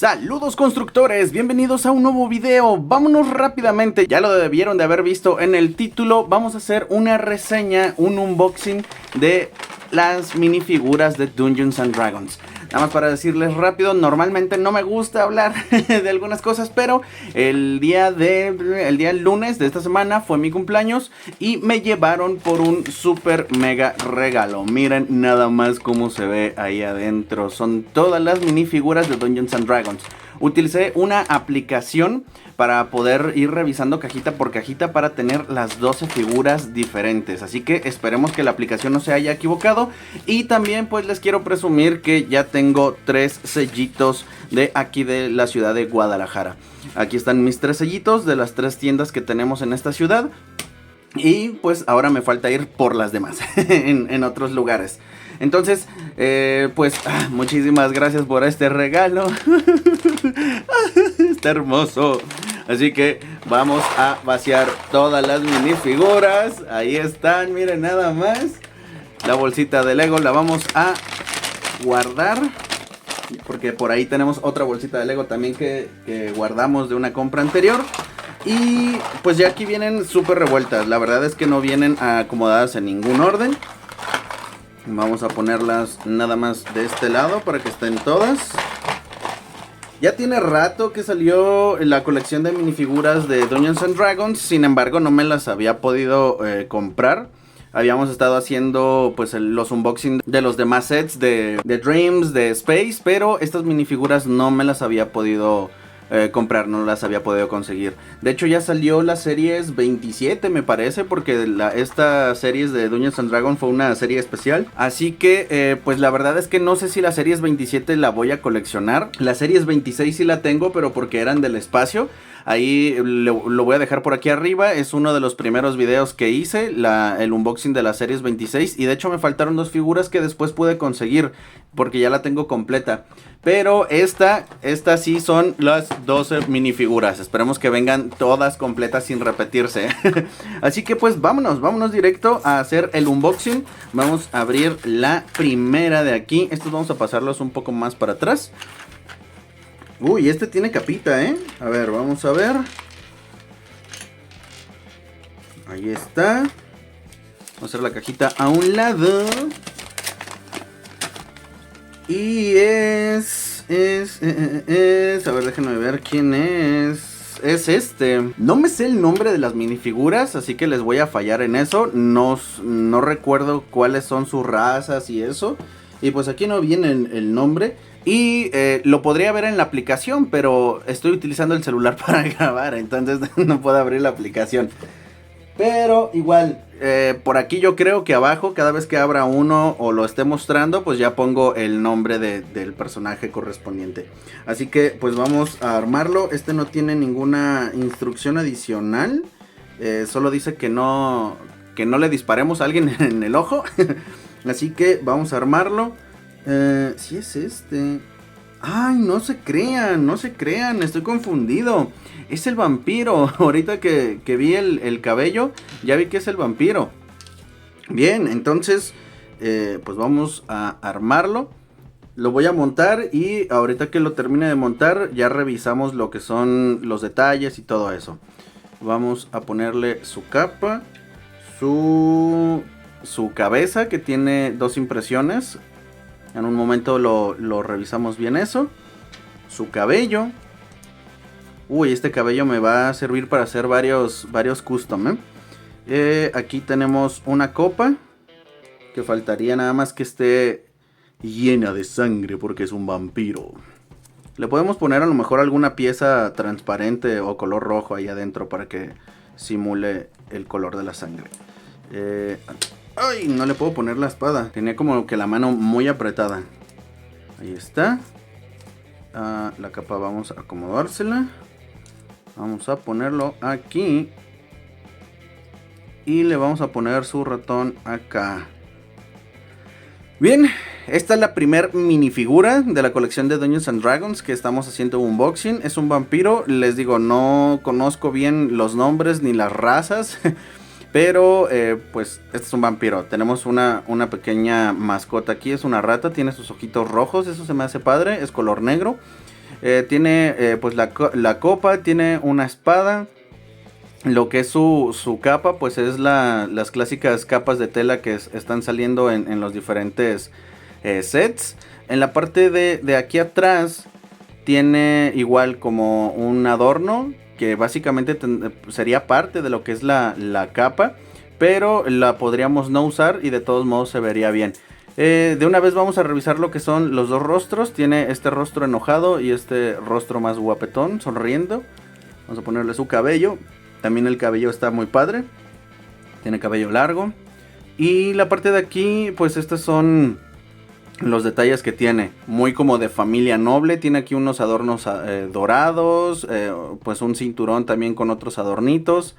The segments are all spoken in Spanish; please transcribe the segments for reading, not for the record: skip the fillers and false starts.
Saludos constructores, bienvenidos a un nuevo video. Vámonos rápidamente, ya lo debieron de haber visto en el título. Vamos a hacer una reseña, un unboxing de las minifiguras de Dungeons and Dragons. Nada más para decirles rápido, normalmente no me gusta hablar de algunas cosas, pero el día lunes de esta semana fue mi cumpleaños y me llevaron por un super mega regalo. Miren nada más cómo se ve ahí adentro. Son todas las minifiguras de Dungeons and Dragons. Utilicé una aplicación para poder ir revisando cajita por cajita para tener las 12 figuras diferentes. Así que esperemos que la aplicación no se haya equivocado. Y también pues les quiero presumir que ya tengo 3 sellitos de aquí de la ciudad de Guadalajara. Aquí están mis 3 sellitos de las 3 tiendas que tenemos en esta ciudad. Y pues ahora me falta ir por las demás en otros lugares. Entonces, muchísimas gracias por este regalo. Está hermoso. Así que vamos a vaciar todas las minifiguras. Ahí están, miren nada más. La bolsita de Lego la vamos a guardar, porque por ahí tenemos otra bolsita de Lego también que guardamos de una compra anterior. Y pues ya aquí vienen súper revueltas. La verdad es que no vienen acomodadas en ningún orden. Vamos a ponerlas nada más de este lado para que estén todas. Ya tiene rato que salió la colección de minifiguras de Dungeons and Dragons. Sin embargo, no me las había podido comprar. Habíamos estado haciendo pues los unboxing de los demás sets de Dreams, de Space. Pero estas minifiguras no me las había podido comprar, no las había podido conseguir. De hecho ya salió la series 27 me parece, porque esta series de Dungeons and Dragons fue una serie especial. Así que pues la verdad es que no sé si la series 27 la voy a coleccionar. La series 26 sí la tengo, pero porque eran del espacio. Ahí lo voy a dejar por aquí arriba. Es uno de los primeros videos que hice, el unboxing de la series 26. Y de hecho me faltaron 2 figuras que después pude conseguir, porque ya la tengo completa. Pero esta sí son las 12 minifiguras. Esperemos que vengan todas completas sin repetirse. Así que pues vámonos directo a hacer el unboxing. Vamos a abrir la primera de aquí. Estos vamos a pasarlos un poco más para atrás. Uy, este tiene capita, ¿eh? A ver, vamos a ver. Ahí está. Vamos a hacer la cajita a un lado. Y es... A ver, déjenme ver quién es. Es este. No me sé el nombre de las minifiguras, así que les voy a fallar en eso. No recuerdo cuáles son sus razas y eso. Y pues aquí no viene el nombre. Y lo podría ver en la aplicación, pero estoy utilizando el celular para grabar, entonces no puedo abrir la aplicación. Pero igual, por aquí yo creo que abajo, cada vez que abra uno o lo esté mostrando, pues ya pongo el nombre del personaje correspondiente. Así que pues vamos a armarlo. Este no tiene ninguna instrucción adicional. Solo dice que no le disparemos a alguien en el ojo. Así que vamos a armarlo. Si es este. Ay, no se crean, estoy confundido. Es el vampiro. Ahorita que vi el cabello, ya vi que es el vampiro. Bien, entonces pues vamos a armarlo. Lo voy a montar y ahorita que lo termine de montar ya revisamos lo que son los detalles y todo eso. Vamos a ponerle su capa, su cabeza, que tiene 2 impresiones. En un momento lo revisamos bien eso. Su cabello. Uy, este cabello me va a servir para hacer varios custom, aquí tenemos una copa, que faltaría nada más que esté llena de sangre porque es un vampiro. Le podemos poner a lo mejor alguna pieza transparente o color rojo ahí adentro para que simule el color de la sangre. Ay, no le puedo poner la espada. Tenía como que la mano muy apretada. Ahí está. La capa vamos a acomodársela. Vamos a ponerlo aquí. Y le vamos a poner su ratón acá. Bien, esta es la primer minifigura de la colección de Dungeons and Dragons que estamos haciendo un unboxing. Es un vampiro. Les digo, no conozco bien los nombres ni las razas. Pero pues este es un vampiro. Tenemos una pequeña mascota aquí. Es una rata, tiene sus ojitos rojos. Eso se me hace padre, es color negro. Tiene pues la copa, tiene una espada. Lo que es su capa, pues es las clásicas capas de tela que están saliendo en los diferentes sets. En la parte de aquí atrás tiene igual como un adorno que básicamente sería parte de lo que es la capa, pero la podríamos no usar y de todos modos se vería bien. De una vez vamos a revisar lo que son los dos rostros. Tiene este rostro enojado y este rostro más guapetón, sonriendo. Vamos a ponerle su cabello. También el cabello está muy padre. Tiene cabello largo. Y la parte de aquí, pues estos son los detalles que tiene. Muy como de familia noble. Tiene aquí unos adornos dorados. Pues un cinturón también con otros adornitos.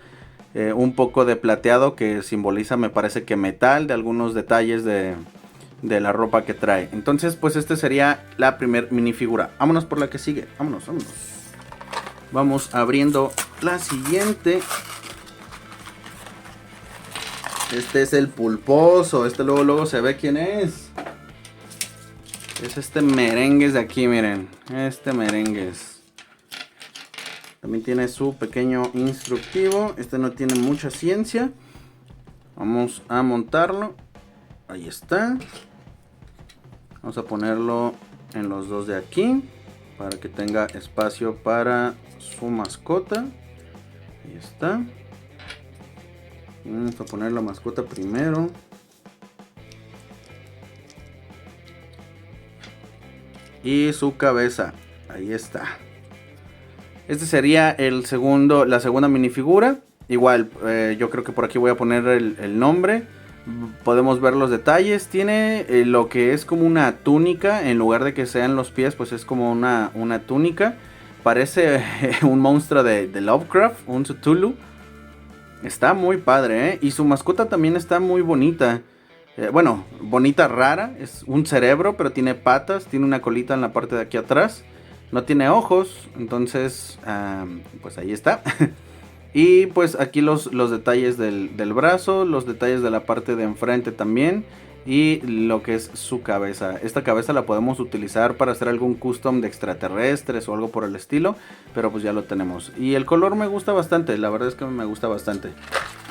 Un poco de plateado que simboliza, me parece que metal, de algunos detalles de la ropa que trae. Entonces, pues este sería la primer minifigura. Vámonos por la que sigue. Vámonos. Vamos abriendo la siguiente. Este es el pulposo. Este luego se ve quién es. Es este merengues de aquí, miren. Este merengues. También tiene su pequeño instructivo. Este no tiene mucha ciencia. Vamos a montarlo. Ahí está. Vamos a ponerlo en los dos de aquí, para que tenga espacio para su mascota. Ahí está. Vamos a poner la mascota primero. Y su cabeza. Ahí está. Este sería la segunda minifigura. Igual, yo creo que por aquí voy a poner el nombre. Podemos ver los detalles. Tiene lo que es como una túnica. En lugar de que sean los pies, pues es como una túnica. Parece un monstruo de Lovecraft, un Cthulhu. Está muy padre, ¿eh? Y su mascota también está muy bonita. Bueno, bonita, rara. Es un cerebro, pero tiene patas. Tiene una colita en la parte de aquí atrás. No tiene ojos. Entonces, pues ahí está. Y pues aquí los detalles del brazo, los detalles de la parte de enfrente también. Y lo que es su cabeza. Esta cabeza la podemos utilizar para hacer algún custom de extraterrestres o algo por el estilo. Pero pues ya lo tenemos. Y el color me gusta bastante, la verdad es que me gusta bastante.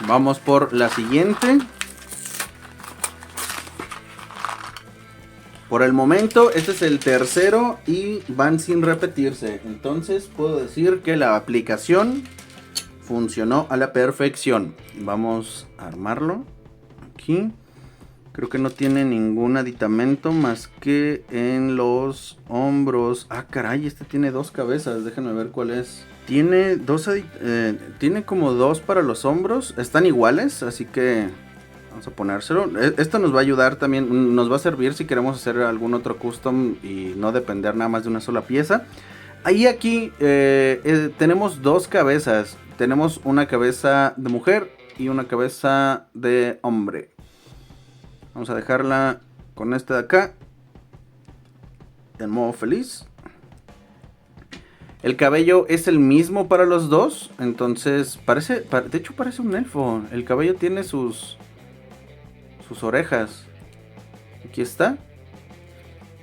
Vamos por la siguiente. Por el momento, este es el tercero y van sin repetirse. Entonces puedo decir que la aplicación funcionó a la perfección. Vamos a armarlo aquí. Creo que no tiene ningún aditamento más que en los hombros. Ah, caray, este tiene dos cabezas. Déjenme ver cuál es. Tiene tiene como dos para los hombros. Están iguales, así que vamos a ponérselo. Esto nos va a ayudar también. Nos va a servir si queremos hacer algún otro custom y no depender nada más de una sola pieza. Ahí aquí tenemos dos cabezas. Tenemos una cabeza de mujer y una cabeza de hombre. Vamos a dejarla con este de acá, en modo feliz. El cabello es el mismo para los dos. Entonces de hecho parece un elfo. El cabello tiene sus orejas. Aquí está.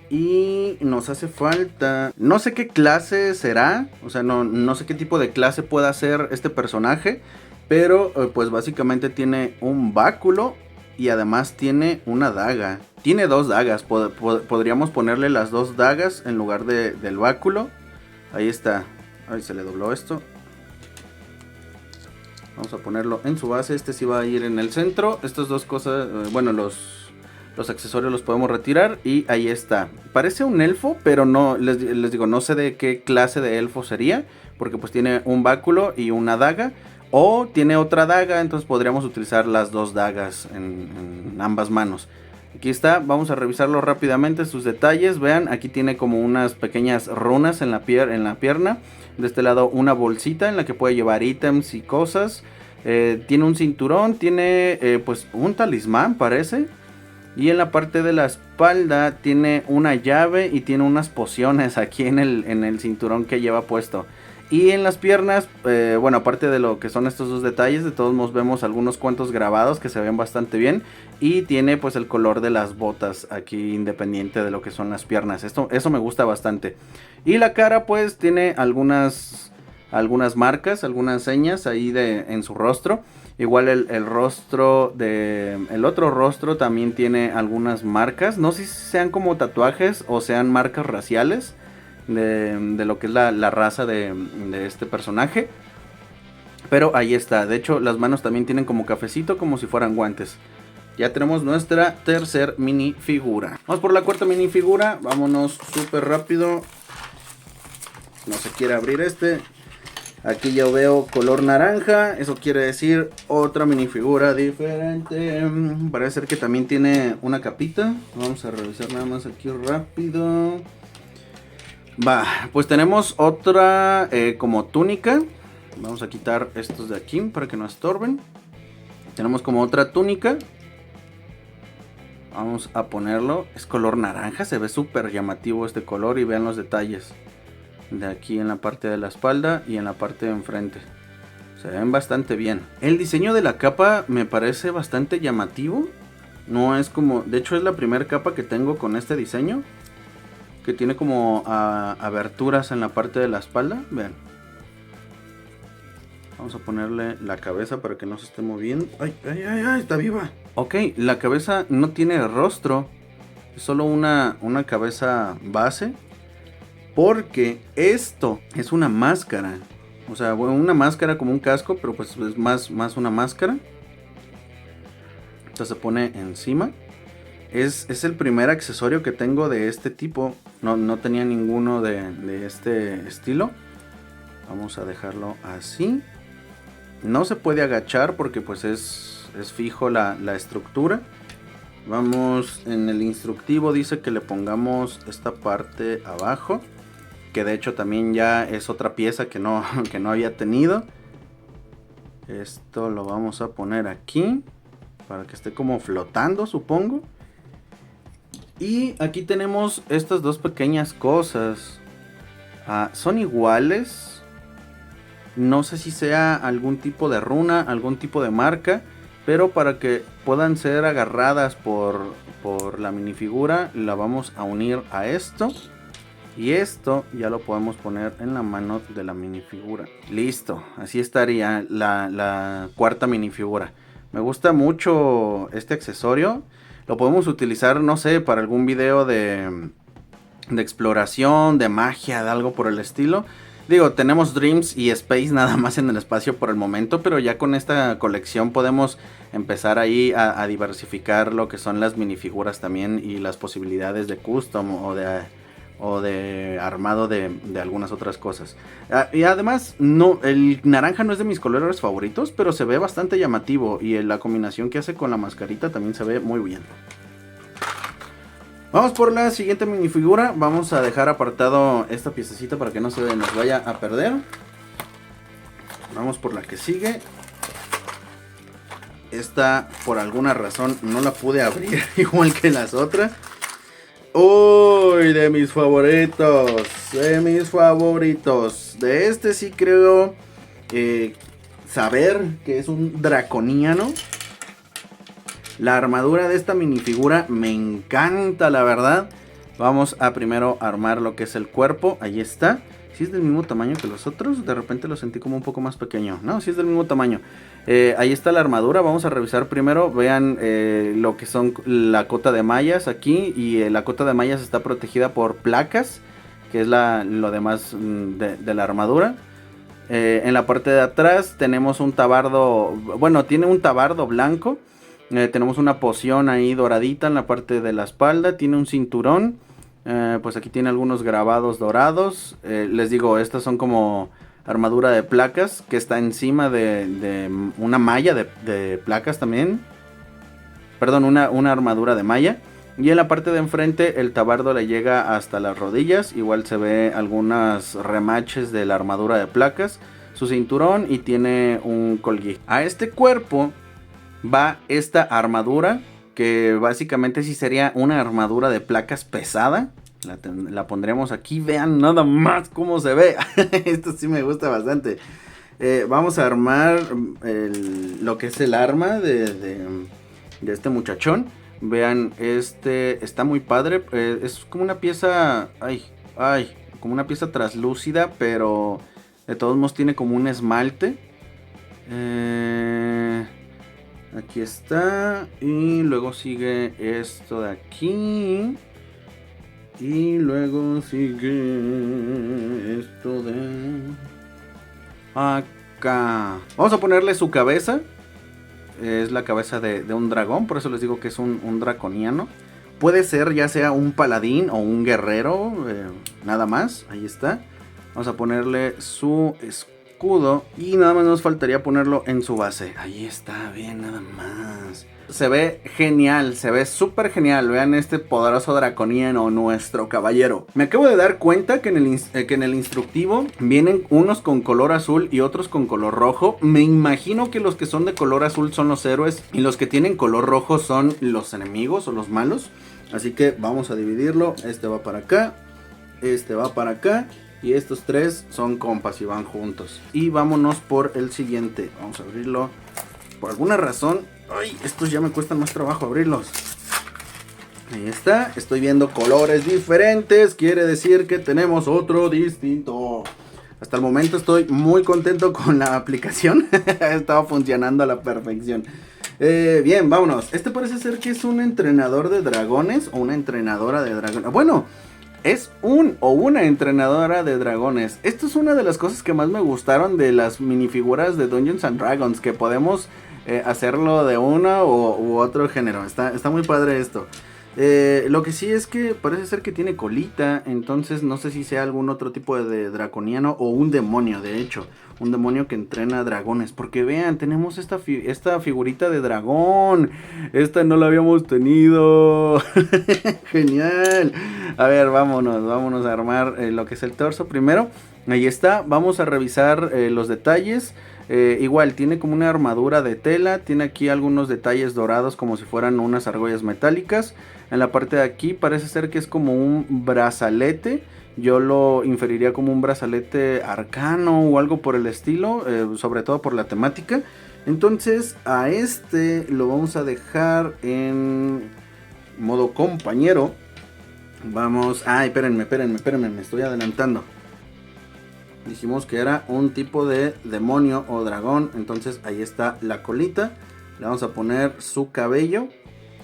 Y nos hace falta, no sé qué clase será, o sea, no sé qué tipo de clase pueda ser este personaje, pero pues básicamente tiene un báculo y además tiene una daga. Tiene dos dagas, podríamos ponerle las dos dagas en lugar del báculo. Ahí está. Ay, se le dobló esto. Vamos a ponerlo en su base, este sí va a ir en el centro. Estas dos cosas, bueno, los accesorios los podemos retirar y ahí está. Parece un elfo, pero no, les digo, no sé de qué clase de elfo sería, porque pues tiene un báculo y una daga, o tiene otra daga, entonces podríamos utilizar las dos dagas en ambas manos. Aquí está, vamos a revisarlo rápidamente, sus detalles. Vean, aquí tiene como unas pequeñas runas en la pierna. De este lado una bolsita en la que puede llevar ítems y cosas. Tiene un cinturón, tiene pues un talismán, parece. Y en la parte de la espalda tiene una llave y tiene unas pociones aquí en el cinturón que lleva puesto. Y en las piernas, bueno, aparte de lo que son estos dos detalles, de todos modos vemos algunos cuantos grabados que se ven bastante bien. Y tiene pues el color de las botas aquí independiente de lo que son las piernas. Eso me gusta bastante. Y la cara pues tiene algunas marcas, algunas señas ahí en su rostro. Igual el rostro el otro rostro también tiene algunas marcas. No sé si sean como tatuajes o sean marcas raciales. De lo que es la raza de este personaje. Pero ahí está. De hecho, las manos también tienen como cafecito, como si fueran guantes. Ya tenemos nuestra tercer minifigura. Vamos por la cuarta minifigura. Vámonos súper rápido. No se quiere abrir este. Aquí ya veo color naranja. Eso quiere decir otra minifigura diferente. Parece ser que también tiene una capita. Vamos a revisar nada más aquí rápido. Va, pues tenemos otra como túnica. Vamos a quitar estos de aquí para que no estorben. Tenemos como otra túnica. Vamos a ponerlo. Es color naranja, se ve súper llamativo este color. Y vean los detalles de aquí en la parte de la espalda y en la parte de enfrente. Se ven bastante bien. El diseño de la capa me parece bastante llamativo. No es como... De hecho es la primera capa que tengo con este diseño. Que tiene como aberturas en la parte de la espalda. Vean. Vamos a ponerle la cabeza para que no se esté moviendo. ¡Ay, ay, ay, ay! Está viva. Ok, la cabeza no tiene rostro. Es solo una cabeza base. Porque esto es una máscara. O sea, bueno, una máscara como un casco. Pero pues es más una máscara. Esto se pone encima. Es el primer accesorio que tengo de este tipo. No tenía ninguno de este estilo. Vamos a dejarlo así. No se puede agachar porque pues es fijo la estructura. Vamos, en el instructivo dice que le pongamos esta parte abajo. Que de hecho también ya es otra pieza que no había tenido. Esto lo vamos a poner aquí. Para que esté como flotando, supongo. Y aquí tenemos estas dos pequeñas cosas. Son iguales. No sé si sea algún tipo de runa, algún tipo de marca. Pero para que puedan ser agarradas por la minifigura, la vamos a unir a esto. Y esto ya lo podemos poner en la mano de la minifigura. Listo, así estaría la cuarta minifigura. Me gusta mucho este accesorio. Lo podemos utilizar, no sé, para algún video de exploración, de magia, de algo por el estilo. Digo, tenemos Dreams y Space nada más en el espacio por el momento, pero ya con esta colección podemos empezar ahí a diversificar lo que son las minifiguras también y las posibilidades de custom o de armado de algunas otras cosas. Y además, el naranja no es de mis colores favoritos, pero se ve bastante llamativo y la combinación que hace con la mascarita también se ve muy bien. Vamos por la siguiente minifigura. Vamos a dejar apartado esta piececita para que no se nos vaya a perder. Vamos por la que sigue. Esta, por alguna razón, no la pude abrir igual que las otras. Uy, de mis favoritos. De mis favoritos. De este sí creo saber que es un draconiano. La armadura de esta minifigura me encanta, la verdad. Vamos a primero armar lo que es el cuerpo. Ahí está. Si es del mismo tamaño que los otros, de repente lo sentí como un poco más pequeño. No, si es del mismo tamaño. Ahí está la armadura. Vamos a revisar primero. Vean lo que son la cota de mallas aquí. Y la cota de mallas está protegida por placas, que es lo demás de la armadura. En la parte de atrás tenemos un tabardo. Bueno, tiene un tabardo blanco. Tenemos una poción ahí doradita en la parte de la espalda. Tiene un cinturón. Pues aquí tiene algunos grabados dorados. Les digo, estas son como armadura de placas que está encima de una malla de placas también. Perdón, una armadura de malla. Y en la parte de enfrente el tabardo le llega hasta las rodillas. Igual se ve algunas remaches de la armadura de placas. Su cinturón y tiene un colguije. A este cuerpo va esta armadura, que básicamente sí sería una armadura de placas pesada. La pondremos aquí. Vean nada más cómo se ve. Esto sí me gusta bastante. Vamos a armar lo que es el arma de este muchachón. Vean, está muy padre. Es como una pieza... como una pieza traslúcida, pero de todos modos tiene como un esmalte. Aquí está. Y luego sigue esto de aquí. Y luego sigue esto de acá. Vamos a ponerle su cabeza. Es la cabeza de un dragón. Por eso les digo que es un draconiano. Puede ser ya sea un paladín o un guerrero. Nada más. Ahí está. Vamos a ponerle su escudo. Y nada más nos faltaría ponerlo en su base. Ahí está. Bien, nada más. Se ve genial, se ve súper genial. Vean este poderoso draconiano, nuestro caballero. Me acabo de dar cuenta que en el instructivo vienen unos con color azul y otros con color rojo. Me imagino que los que son de color azul son los héroes y los que tienen color rojo son los enemigos o los malos. Así que vamos a dividirlo. Este va para acá, este va para acá y estos tres son compas y van juntos. Y vámonos por el siguiente. Vamos a abrirlo. Por alguna razón... Ay, estos ya me cuestan más trabajo abrirlos. Ahí está, estoy viendo colores diferentes. Quiere decir que tenemos otro distinto. Hasta el momento estoy muy contento con la aplicación. Estaba funcionando a la perfección. Bien, vámonos. Este parece ser que es un entrenador de dragones o una entrenadora de dragones. Bueno, es un o una entrenadora de dragones. Esto es una de las cosas que más me gustaron de las minifiguras de Dungeons and Dragons, que podemos hacerlo de uno u otro género. Está muy padre esto. Lo que sí es que parece ser que tiene colita. Entonces no sé si sea algún otro tipo de draconiano o un demonio, de hecho. Un demonio que entrena dragones. Porque vean, tenemos esta figurita de dragón. Esta no la habíamos tenido. Genial. A ver, vámonos a armar lo que es el torso primero. Ahí está, vamos a revisar los detalles. Igual, tiene como una armadura de tela. Tiene aquí algunos detalles dorados como si fueran unas argollas metálicas. En la parte de aquí parece ser que es como un brazalete. Yo lo inferiría como un brazalete arcano o algo por el estilo. Sobre todo por la temática. Entonces a este lo vamos a dejar en modo compañero. Vamos... Ay, espérenme, me estoy adelantando. Dijimos que era un tipo de demonio o dragón. Entonces ahí está la colita. Le vamos a poner su cabello,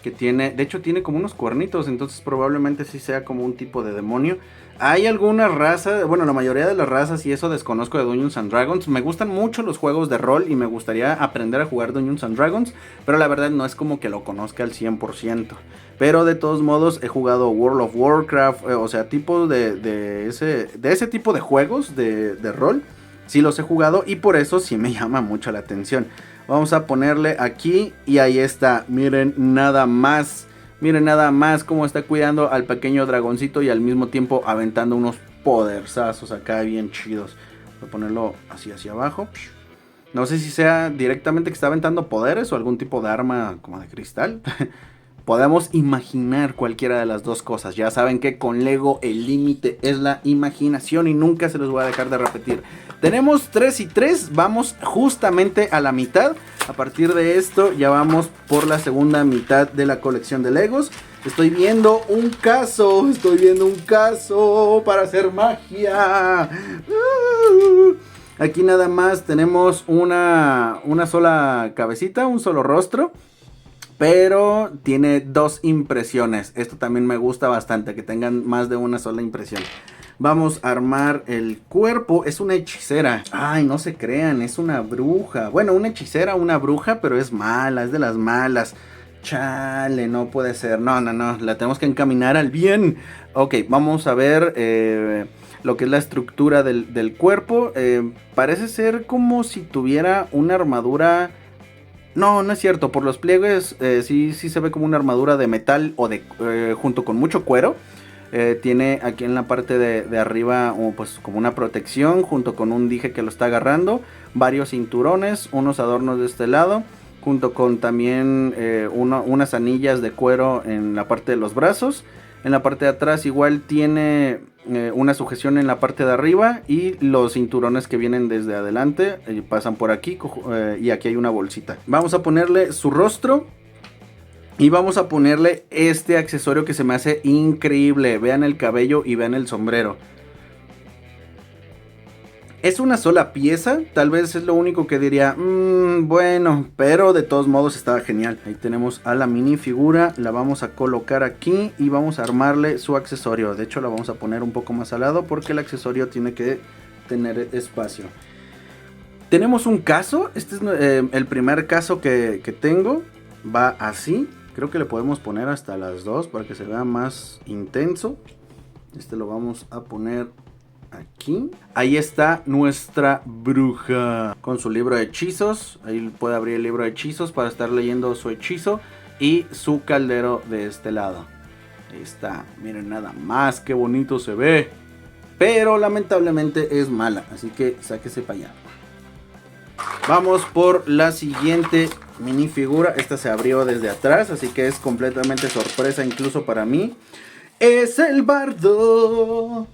que tiene, de hecho tiene como unos cuernitos. Entonces probablemente sí sea como un tipo de demonio. Hay alguna raza, bueno, la mayoría de las razas y eso desconozco de Dungeons and Dragons. Me gustan mucho los juegos de rol y me gustaría aprender a jugar Dungeons and Dragons, pero la verdad no es como que lo conozca al 100%. Pero de todos modos he jugado World of Warcraft, o sea, tipos de ese tipo de juegos de rol. Sí los he jugado y por eso sí me llama mucho la atención. Vamos a ponerle aquí y ahí está. Miren nada más. Miren nada más cómo está cuidando al pequeño dragoncito y al mismo tiempo aventando unos poderzazos acá bien chidos. Voy a ponerlo así hacia abajo. No sé si sea directamente que está aventando poderes o algún tipo de arma como de cristal. Podemos imaginar cualquiera de las dos cosas. Ya saben que con Lego el límite es la imaginación y nunca se los voy a dejar de repetir. Tenemos 3 y 3, vamos justamente a la mitad. A partir de esto ya vamos por la segunda mitad de la colección de Legos. Estoy viendo un caso para hacer magia. Aquí nada más tenemos una sola cabecita, un solo rostro. Pero tiene 2 impresiones. Esto también me gusta bastante, que tengan más de una sola impresión. Vamos a armar el cuerpo. Es una hechicera. Ay, no se crean, es una bruja. Bueno, una hechicera, una bruja, pero es mala, es de las malas. Chale, no puede ser. No, la tenemos que encaminar al bien. Ok, vamos a ver lo que es la estructura del cuerpo. Parece ser como si tuviera una armadura... No es cierto, por los pliegues sí se ve como una armadura de metal o junto con mucho cuero. Tiene aquí en la parte de arriba pues como una protección junto con un dije que lo está agarrando. Varios cinturones, unos adornos de este lado, junto con también unas anillas de cuero en la parte de los brazos. En la parte de atrás igual tiene una sujeción en la parte de arriba. Y los cinturones que vienen desde adelante pasan por aquí. Y aquí hay una bolsita. Vamos a ponerle su rostro. Y vamos a ponerle este accesorio que se me hace increíble. Vean el cabello y vean el sombrero. Es una sola pieza, tal vez es lo único que diría, bueno, pero de todos modos está genial. Ahí tenemos a la minifigura, la vamos a colocar aquí y vamos a armarle su accesorio. De hecho la vamos a poner un poco más al lado porque el accesorio tiene que tener espacio. Tenemos un caso, este es el primer caso que tengo, va así. Creo que le podemos poner hasta las dos para que se vea más intenso. Este lo vamos a poner aquí. Ahí está nuestra bruja con su libro de hechizos. Ahí puede abrir el libro de hechizos para estar leyendo su hechizo. Y su caldero de este lado. Ahí está. Miren nada más qué bonito se ve. Pero lamentablemente es mala. Así que sáquese para allá. Vamos por la siguiente minifigura. Esta se abrió desde atrás. Así que es completamente sorpresa incluso para mí. Es el bardo.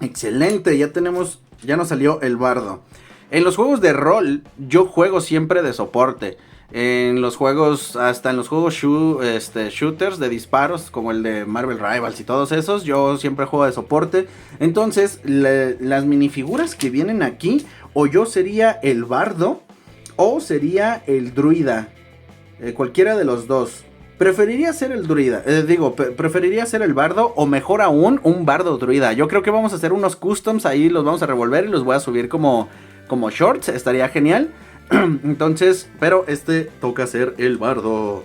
Excelente, ya nos salió el bardo. En los juegos de rol, yo juego siempre de soporte. En los juegos, hasta en los juegos shooters de disparos, como el de Marvel Rivals y todos esos, yo siempre juego de soporte. Entonces, las minifiguras que vienen aquí, o yo sería el bardo, o sería el druida. Cualquiera de los dos. Preferiría ser el druida, preferiría ser el bardo o mejor aún un bardo druida. Yo creo que vamos a hacer unos customs ahí, los vamos a revolver y los voy a subir como shorts, estaría genial. Entonces, pero toca ser el bardo.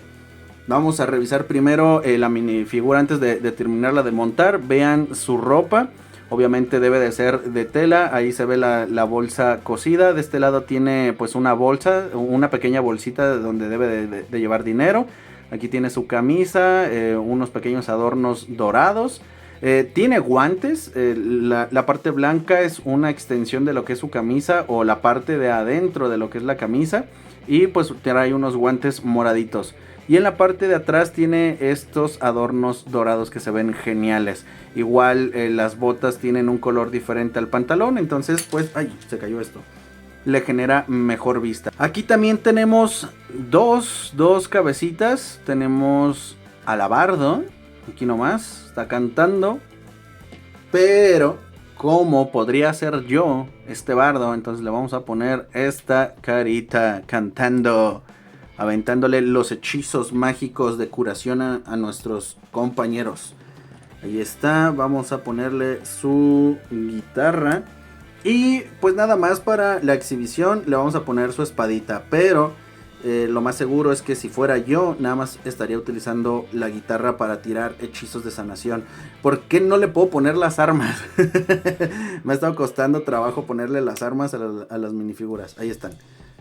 Vamos a revisar primero la minifigura antes de terminarla de montar. Vean su ropa, obviamente debe de ser de tela, ahí se ve la bolsa cosida. De este lado tiene pues una bolsa, una pequeña bolsita donde debe de llevar dinero. Aquí tiene su camisa, unos pequeños adornos dorados. Tiene guantes, la parte blanca es una extensión de lo que es su camisa o la parte de adentro de lo que es la camisa. Y pues trae unos guantes moraditos. Y en la parte de atrás tiene estos adornos dorados que se ven geniales. Igual las botas tienen un color diferente al pantalón, entonces pues, ¡ay! Se cayó esto. Le genera mejor vista. Aquí también tenemos dos cabecitas. Tenemos a la bardo. Aquí nomás. Está cantando. Pero como podría ser yo este bardo, entonces le vamos a poner esta carita cantando. Aventándole los hechizos mágicos de curación a nuestros compañeros. Ahí está. Vamos a ponerle su guitarra. Y pues nada más para la exhibición le vamos a poner su espadita. Pero lo más seguro es que si fuera yo, nada más estaría utilizando la guitarra para tirar hechizos de sanación. ¿Por qué no le puedo poner las armas? Me ha estado costando trabajo ponerle las armas a las minifiguras. Ahí están.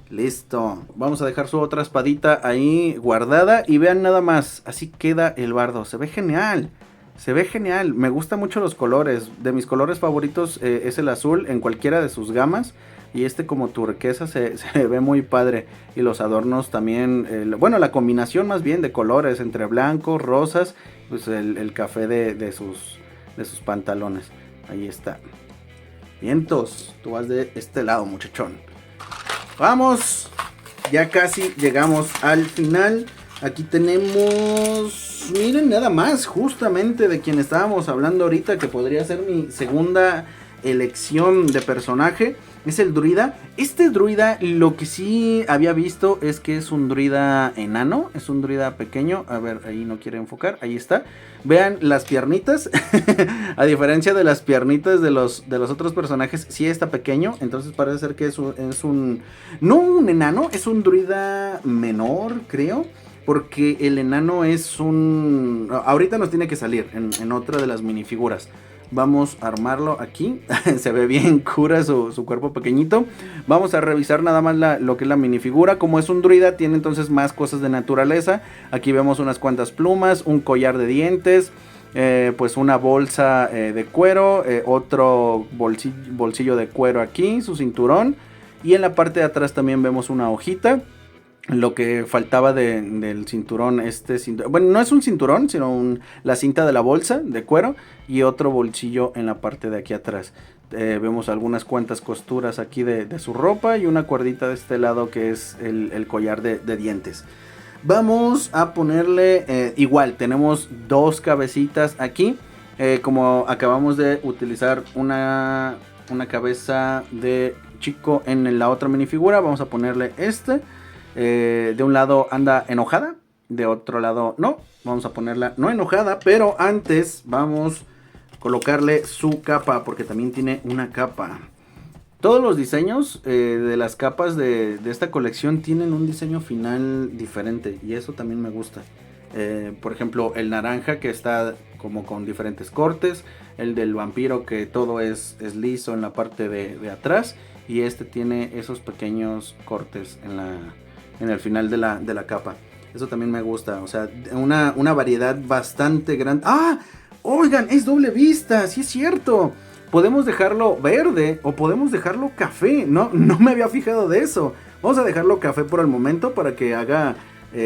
Listo. Vamos a dejar su otra espadita ahí guardada. Y vean nada más. Así queda el bardo. Se ve genial. Se ve genial, me gustan mucho los colores. De mis colores favoritos es el azul en cualquiera de sus gamas. Y como turquesa se ve muy padre. Y los adornos también, bueno, la combinación más bien de colores entre blancos, rosas. Pues el café de sus pantalones. Ahí está. Vientos, tú vas de este lado, muchachón. Vamos, ya casi llegamos al final. Aquí tenemos, miren nada más, justamente de quien estábamos hablando ahorita, que podría ser mi segunda elección de personaje. Es el druida. Este druida, lo que sí había visto es que es un druida enano, es un druida pequeño. A ver, ahí no quiere enfocar, ahí está. Vean las piernitas. A diferencia de las piernitas de los otros personajes, sí está pequeño. Entonces parece ser que es un no un enano, es un druida menor, creo. Porque el enano es un... Ahorita nos tiene que salir en otra de las minifiguras. Vamos a armarlo aquí. Se ve bien cura su cuerpo pequeñito. Vamos a revisar nada más lo que es la minifigura. Como es un druida, tiene entonces más cosas de naturaleza. Aquí vemos unas cuantas plumas, un collar de dientes, pues una bolsa de cuero, otro bolsillo de cuero aquí, su cinturón. Y en la parte de atrás también vemos una hojita. lo que faltaba del cinturón, bueno, no es un cinturón, sino la cinta de la bolsa de cuero y otro bolsillo en la parte de aquí atrás. Vemos algunas cuantas costuras aquí de su ropa y una cuerdita de este lado que es el collar de dientes. Vamos a ponerle, igual, tenemos dos cabecitas aquí. Como acabamos de utilizar una cabeza de chico en la otra minifigura, vamos a ponerle de un lado anda enojada, de otro lado no. Vamos a ponerla no enojada, pero antes vamos a colocarle su capa, porque también tiene una capa. Todos los diseños de las capas de esta colección tienen un diseño final diferente, y eso también me gusta. Por ejemplo, el naranja, que está como con diferentes cortes. El del vampiro, que todo es liso en la parte de atrás. Y este tiene esos pequeños cortes en el final de la capa. Eso también me gusta. O sea, una variedad bastante grande. ¡Ah! Oigan, es doble vista. Sí es cierto. Podemos dejarlo verde o podemos dejarlo café. No me había fijado de eso. Vamos a dejarlo café por el momento para que haga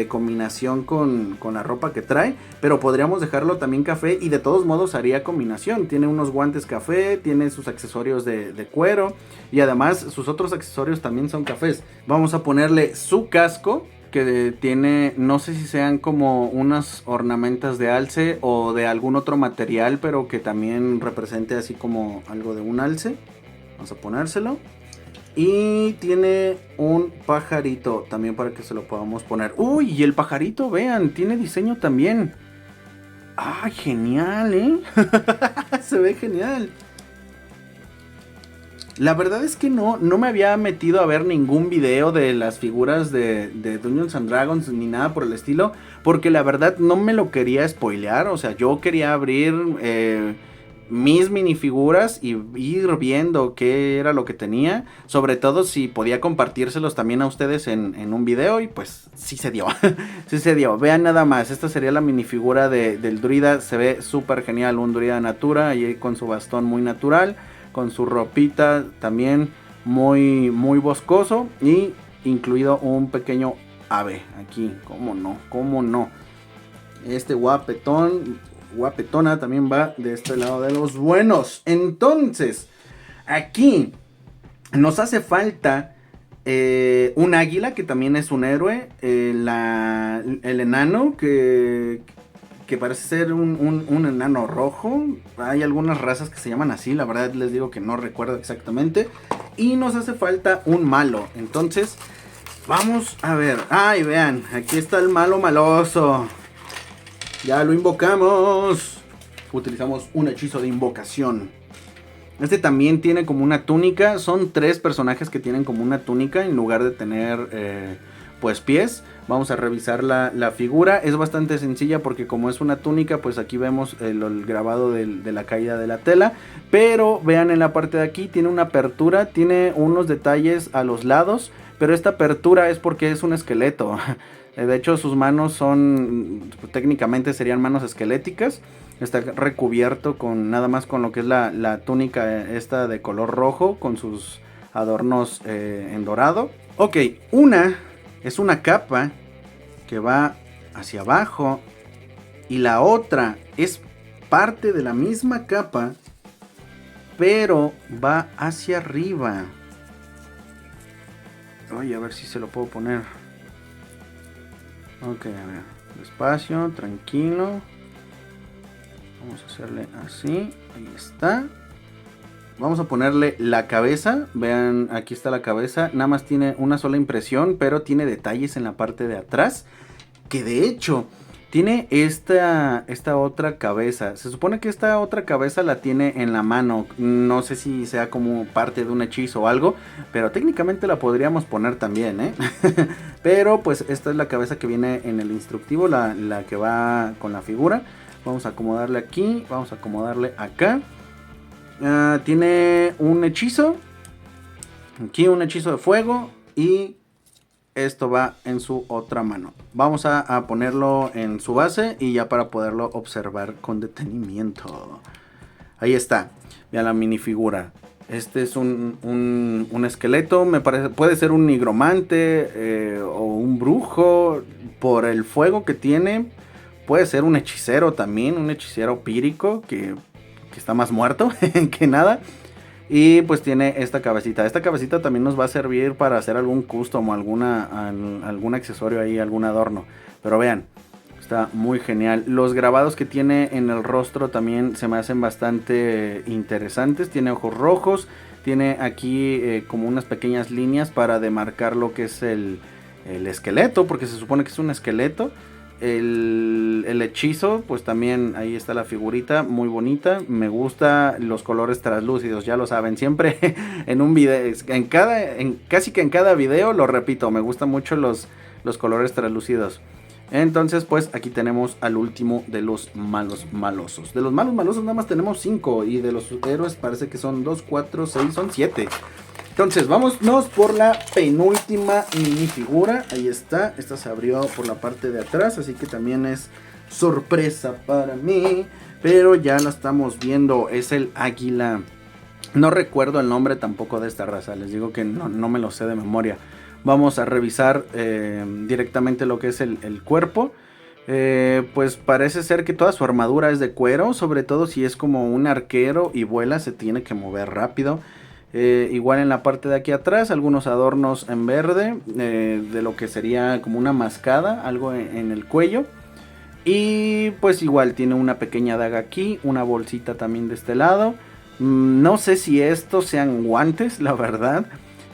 combinación con la ropa que trae. Pero podríamos dejarlo también café y de todos modos haría combinación. Tiene unos guantes café, tiene sus accesorios de cuero y además sus otros accesorios también son cafés. Vamos a ponerle su casco, que tiene, no sé si sean como unas ornamentas de alce o de algún otro material, pero que también represente así como algo de un alce. Vamos a ponérselo. Y tiene un pajarito también para que se lo podamos poner. Uy, y el pajarito, vean, tiene diseño también. ¡Ay, genial, Se ve genial. La verdad es que no me había metido a ver ningún video de las figuras de Dungeons and Dragons ni nada por el estilo, porque la verdad no me lo quería spoilear. O sea, yo quería abrir mis minifiguras y ir viendo qué era lo que tenía, sobre todo si podía compartírselos también a ustedes en un video, y pues sí se dio. Sí se dio. Vean nada más, esta sería la minifigura del druida. Se ve súper genial, un druida natura, ahí con su bastón muy natural, con su ropita también muy boscoso, y incluido un pequeño ave aquí. Cómo no. Este guapetona también va de este lado de los buenos. Entonces, aquí nos hace falta un águila, que también es un héroe. El enano, que parece ser un enano rojo. Hay algunas razas que se llaman así, la verdad les digo que no recuerdo exactamente. Y nos hace falta un malo. Entonces, vamos a ver. Ay, vean, aquí está el malo maloso. Ya lo invocamos. Utilizamos un hechizo de invocación. Este también tiene como una túnica. Son 3 personajes que tienen como una túnica en lugar de tener pues pies. Vamos a revisar la figura. Es bastante sencilla porque como es una túnica, pues aquí vemos el grabado de la caída de la tela. Pero vean en la parte de aquí, tiene una apertura, tiene unos detalles a los lados. Pero esta apertura es porque es un esqueleto. De hecho, sus manos técnicamente serían manos esqueléticas. Está recubierto nada más con lo que es la túnica esta de color rojo, con sus adornos en dorado. Ok, es una capa que va hacia abajo, y la otra es parte de la misma capa, pero va hacia arriba. Oye, a ver si se lo puedo poner. Ok, a ver, despacio, tranquilo. Vamos a hacerle así, ahí está. Vamos a ponerle la cabeza. Vean, aquí está la cabeza. Nada más tiene una sola impresión, pero tiene detalles en la parte de atrás, que de hecho tiene esta otra cabeza. Se supone que esta otra cabeza la tiene en la mano. No sé si sea como parte de un hechizo o algo, pero técnicamente la podríamos poner también, Pero pues esta es la cabeza que viene en el instructivo, la que va con la figura. Vamos a acomodarle aquí, vamos a acomodarle acá. Tiene un hechizo. Aquí un hechizo de fuego, y esto va en su otra mano. Vamos a ponerlo en su base y ya para poderlo observar con detenimiento. Ahí está. Vean la minifigura. Este es un esqueleto, me parece, puede ser un nigromante o un brujo por el fuego que tiene. Puede ser un hechicero también, un hechicero pírico que está más muerto que nada. Y pues tiene esta cabecita. Esta cabecita también nos va a servir para hacer algún custom o algún accesorio ahí, algún adorno. Pero vean, está muy genial. Los grabados que tiene en el rostro también se me hacen bastante interesantes. Tiene ojos rojos. Tiene aquí como unas pequeñas líneas para demarcar lo que es el esqueleto, porque se supone que es un esqueleto. El hechizo, pues también ahí está la figurita, muy bonita. Me gusta los colores translúcidos, ya lo saben, siempre en un video, casi que en cada video lo repito, me gustan mucho los colores translúcidos. Entonces pues aquí tenemos al último de los malos malosos. De los malos malosos nada más tenemos 5 y de los héroes parece que son 2, 4, 6, son 7. Entonces, vámonos por la penúltima minifigura. Ahí está. Esta se abrió por la parte de atrás, así que también es sorpresa para mí. Pero ya la estamos viendo. Es el águila. No recuerdo el nombre tampoco de esta raza. Les digo que no me lo sé de memoria. Vamos a revisar directamente lo que es el cuerpo. Pues parece ser que toda su armadura es de cuero. Sobre todo si es como un arquero y vuela, se tiene que mover rápido. Igual en la parte de aquí atrás algunos adornos en verde de lo que sería como una mascada, algo en el cuello. Y pues igual tiene una pequeña daga aquí, una bolsita también de este lado. No sé si estos sean guantes, la verdad.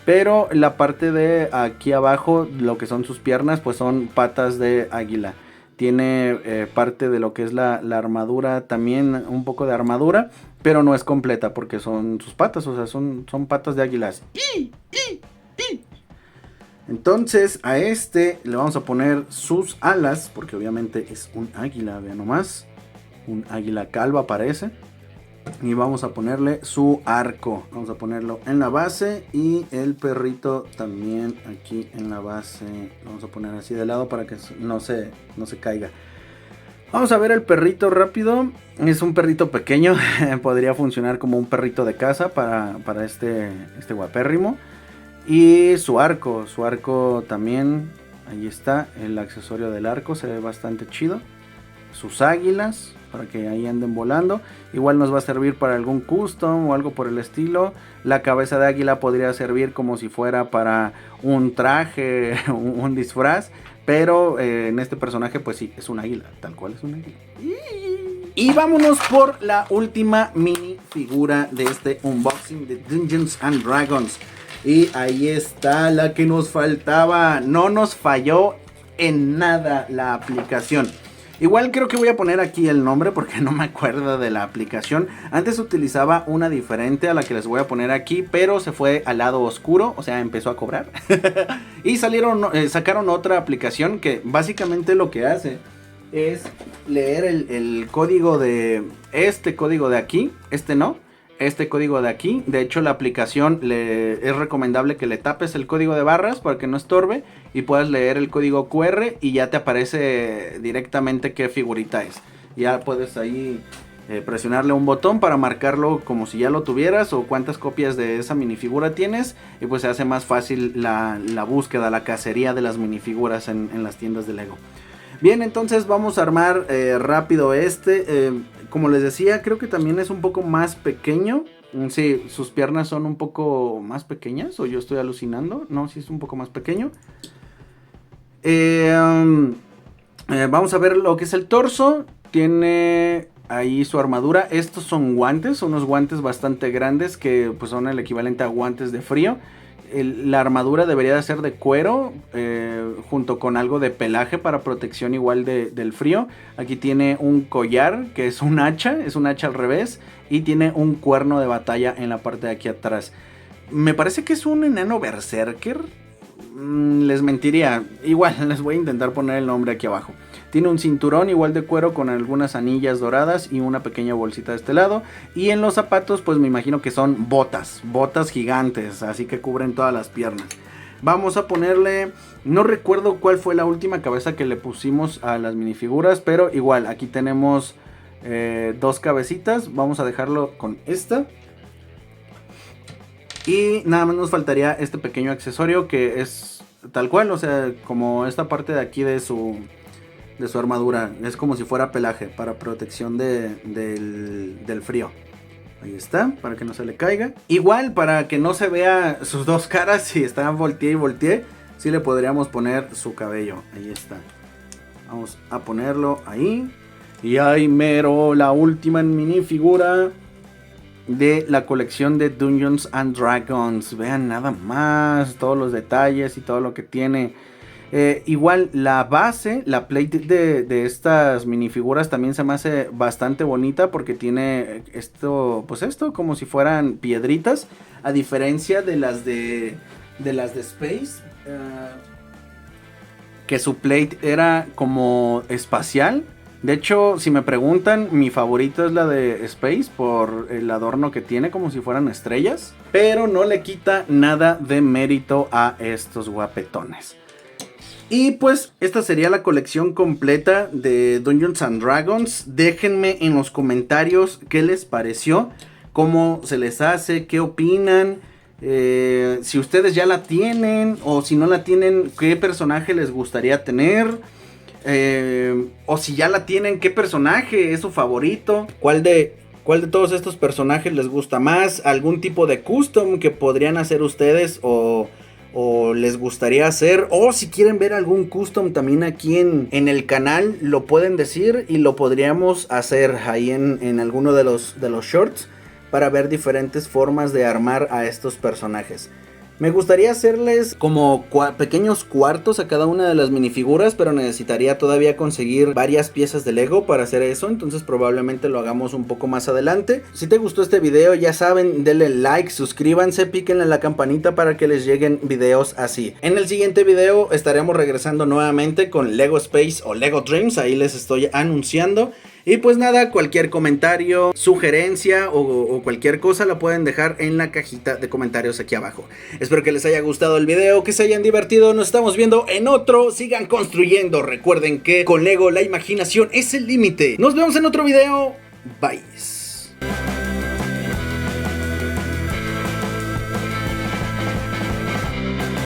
Pero la parte de aquí abajo, lo que son sus piernas, pues son patas de águila. Tiene parte de lo que es la armadura, también un poco de armadura, pero no es completa porque son sus patas, o sea, son patas de águilas. Entonces a este le vamos a poner sus alas, porque obviamente es un águila, vean nomás. Un águila calva parece. Y vamos a ponerle su arco. Vamos a ponerlo en la base. Y el perrito también aquí en la base. Lo vamos a poner así de lado para que no se caiga. Vamos a ver el perrito rápido. Es un perrito pequeño. Podría funcionar como un perrito de casa para este guapérrimo. Y su arco. Su arco también. Ahí está. El accesorio del arco. Se ve bastante chido. Sus águilas, para que ahí anden volando. Igual nos va a servir para algún custom o algo por el estilo. La cabeza de águila podría servir como si fuera para un traje, un disfraz. Pero en este personaje pues sí, es un águila, tal cual es un águila. Y vámonos por la última mini figura de este unboxing de Dungeons and Dragons. Y ahí está la que nos faltaba. No nos falló en nada la aplicación. Igual creo que voy a poner aquí el nombre porque no me acuerdo de la aplicación. Antes utilizaba una diferente a la que les voy a poner aquí, pero se fue al lado oscuro, o sea, empezó a cobrar. Y sacaron otra aplicación que básicamente lo que hace es leer el código de este código de aquí, este código de aquí. De hecho la aplicación es recomendable que le tapes el código de barras para que no estorbe y puedas leer el código QR y ya te aparece directamente qué figurita es. Ya puedes ahí presionarle un botón para marcarlo como si ya lo tuvieras o cuántas copias de esa minifigura tienes, y pues se hace más fácil la búsqueda, la cacería de las minifiguras en las tiendas de Lego. Bien, entonces vamos a armar rápido como les decía, creo que también es un poco más pequeño. Sí, sus piernas son un poco más pequeñas, o yo estoy alucinando. No, sí es un poco más pequeño. Vamos a ver lo que es el torso. Tiene ahí su armadura. Estos son guantes, unos guantes bastante grandes que pues son el equivalente a guantes de frío. La armadura debería de ser de cuero, junto con algo de pelaje para protección igual del frío. Aquí tiene un collar que es un hacha al revés, y tiene un cuerno de batalla en la parte de aquí atrás. Me parece que es un enano berserker. Les mentiría, igual les voy a intentar poner el nombre aquí abajo. Tiene un cinturón igual de cuero con algunas anillas doradas y una pequeña bolsita de este lado. Y en los zapatos pues me imagino que son botas gigantes, así que cubren todas las piernas. Vamos a ponerle, no recuerdo cuál fue la última cabeza que le pusimos a las minifiguras, pero igual aquí tenemos dos cabecitas. Vamos a dejarlo con esta. Y nada más nos faltaría este pequeño accesorio que es tal cual, o sea, como esta parte de aquí de su armadura. Es como si fuera pelaje para protección del frío. Ahí está, para que no se le caiga. Igual, para que no se vea sus dos caras, si está volteé y volteé, sí le podríamos poner su cabello. Ahí está. Vamos a ponerlo ahí. Y ahí mero, la última minifigura de la colección de Dungeons and Dragons. Vean nada más todos los detalles y todo lo que tiene. Igual la base, la plate de estas minifiguras también se me hace bastante bonita porque tiene esto, pues esto como si fueran piedritas, a diferencia de las de Space, que su plate era como espacial. De hecho, si me preguntan, mi favorito es la de Space por el adorno que tiene como si fueran estrellas, pero no le quita nada de mérito a estos guapetones. Y pues esta sería la colección completa de Dungeons and Dragons. Déjenme en los comentarios qué les pareció, cómo se les hace, qué opinan, si ustedes ya la tienen o si no la tienen, qué personaje les gustaría tener, o si ya la tienen, qué personaje es su favorito, cuál de todos estos personajes les gusta más, algún tipo de custom que podrían hacer ustedes o les gustaría hacer, o si quieren ver algún custom también aquí en el canal, lo pueden decir y lo podríamos hacer ahí en alguno de los shorts para ver diferentes formas de armar a estos personajes. Me gustaría hacerles como pequeños cuartos a cada una de las minifiguras, pero necesitaría todavía conseguir varias piezas de Lego para hacer eso, entonces probablemente lo hagamos un poco más adelante. Si te gustó este video, ya saben, denle like, suscríbanse, píquenle a la campanita para que les lleguen videos así. En el siguiente video estaremos regresando nuevamente con Lego Space o Lego Dreams, ahí les estoy anunciando. Y pues nada, cualquier comentario, sugerencia o cualquier cosa la pueden dejar en la cajita de comentarios aquí abajo. Espero que les haya gustado el video, que se hayan divertido. Nos estamos viendo en otro. Sigan construyendo. Recuerden que con Lego la imaginación es el límite. Nos vemos en otro video. Bye.